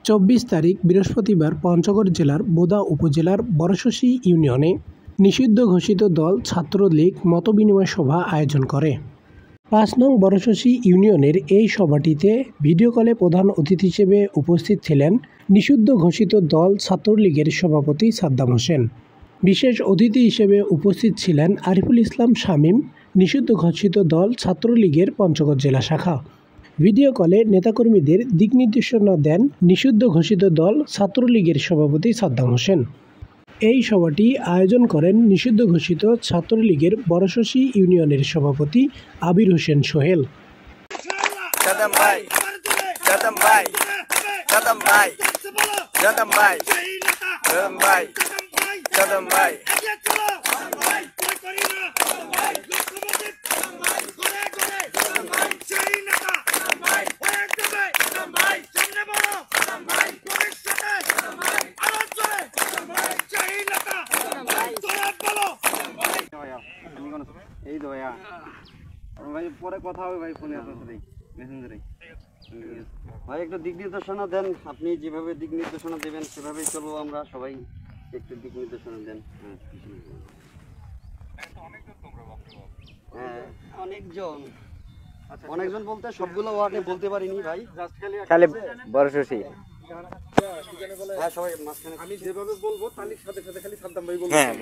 24 তারিখ বৃহস্পতিবার পঞ্চগড় জেলার বোদা উপজেলার বরশসী ইউনিয়নে নিষিদ্ধ ঘোষিত দল ছাত্রলীগ মতবিনিময় সভা আয়োজন করে। 5 নং বরশসী ইউনিয়নের এই সভাটিতে ভিডিও কলে প্রধান অতিথি হিসেবে উপস্থিত ছিলেন নিষিদ্ধ ঘোষিত দল ছাত্রলীগের সভাপতি সাদ্দাম হোসেন। বিশেষ অতিথি হিসেবে উপস্থিত ছিলেন আরিফুল ইসলাম শামীম, নিষিদ্ধ ঘোষিত দল ছাত্রলীগের পঞ্চগড় জেলা শাখা। ভিডিও কলে নেতাকর্মীদের দিক নির্দেশনা দেন নিষিদ্ধ ঘোষিত দল ছাত্রলীগের সভাপতি সাদ্দাম হোসেন। এই সভাটি আয়োজন করেন নিষিদ্ধ ঘোষিত ছাত্রলীগের বরশসী ইউনিয়নের সভাপতি আবির হোসেন সোহেল। এই তো ভাইয়া ভাই পরে কথা হবে ভাই ফোনে আপনার সাথে মেসেঞ্জারে। ভাই একটু দিক নির্দেশনা দেন, আপনি যেভাবে দিক নির্দেশনা দেবেন সেভাবেই চলবো আমরা সবাই, একটু দিক নির্দেশনা দেন। হ্যাঁ অনেকজন বলতে সবগুলো ওয়ার্ডে বলতে পারিনি ভাই, খালি বরশসী। হ্যাঁ সবাই মাঝখানে আমি যেভাবে বলবো তার সাথে সাথে খালি সাদ্দাম ভাই বলবো। হ্যাঁ